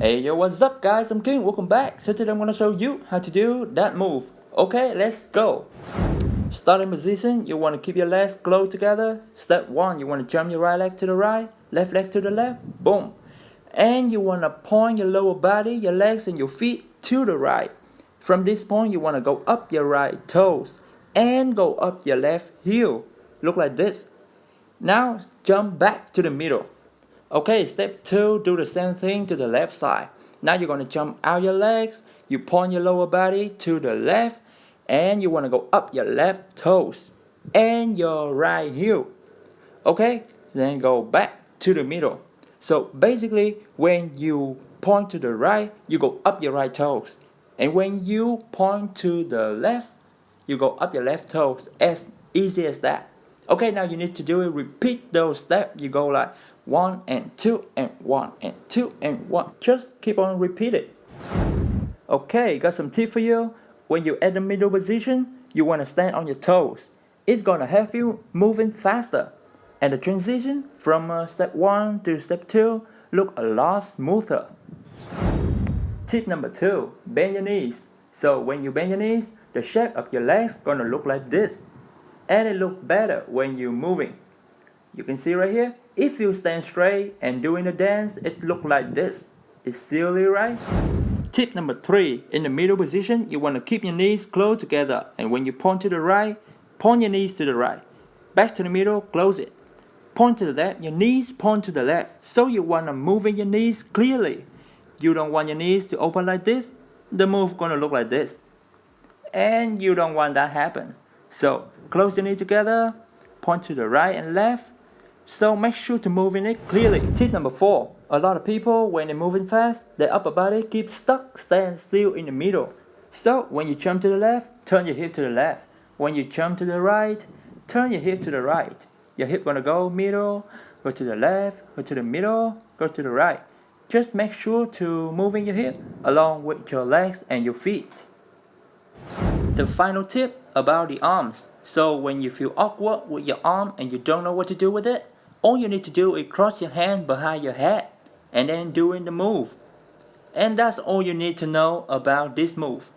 Hey yo, what's up guys, I'm King, welcome back. So today I'm gonna show you how to do that move. Okay, let's go. Starting position, you wanna keep your legs close together. Step 1, you wanna jump your right leg to the right, left leg to the left, boom. And you wanna point your lower body, your legs and your feet to the right. From this point, you wanna go up your right toes and go up your left heel. Look like this. Now jump back to the middle. Okay, step 2, do the same thing to the left side. Now you're going to jump out your legs, you point your lower body to the left, and you want to go up your left toes and your right heel. Okay, then go back to the middle. So basically, when you point to the right, you go up your right toes. And when you point to the left, you go up your left toes. As easy as that. Okay, now you need to do it. Repeat those steps. You go like 1 and 2 and 1 and 2 and 1. Just keep on repeating. Okay, got some tip for you. When you're at the middle position, you want to stand on your toes. It's gonna help you moving faster. And the transition from step 1 to step 2 look a lot smoother. Tip number 2, bend your knees. So when you bend your knees, the shape of your legs gonna look like this. And it look better when you're moving. You can see right here, if you stand straight and doing the dance, it look like this. It's silly, right? Tip number 3, in the middle position, you want to keep your knees close together. And when you point to the right, point your knees to the right. Back to the middle, close it. Point to the left, your knees point to the left. So you want to move in your knees clearly. You don't want your knees to open like this. The move gonna look like this. And you don't want that happen. So close your knees together, point to the right and left. So make sure to move in it clearly. Tip number 4, a lot of people when they're moving fast, their upper body keeps stuck, stand still in the middle. So when you jump to the left, turn your hip to the left. When you jump to the right, turn your hip to the right. Your hip gonna go middle, go to the left, go to the middle, go to the right. Just make sure to moving your hip along with your legs and your feet. The final tip about the arms. So when you feel awkward with your arm and you don't know what to do with it, all you need to do is cross your hand behind your head and then doing the move. And that's all you need to know about this move.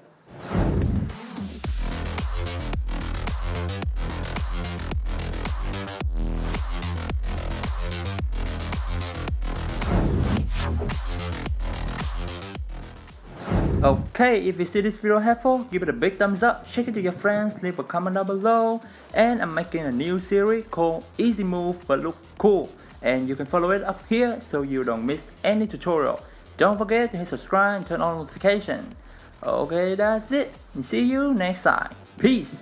Okay, if you see this video helpful, give it a big thumbs up, share it to your friends, leave a comment down below. And I'm making a new series called Easy Move But Look Cool. And you can follow it up here so you don't miss any tutorial. Don't forget to hit subscribe and turn on notification. Okay, that's it. See you next time. Peace.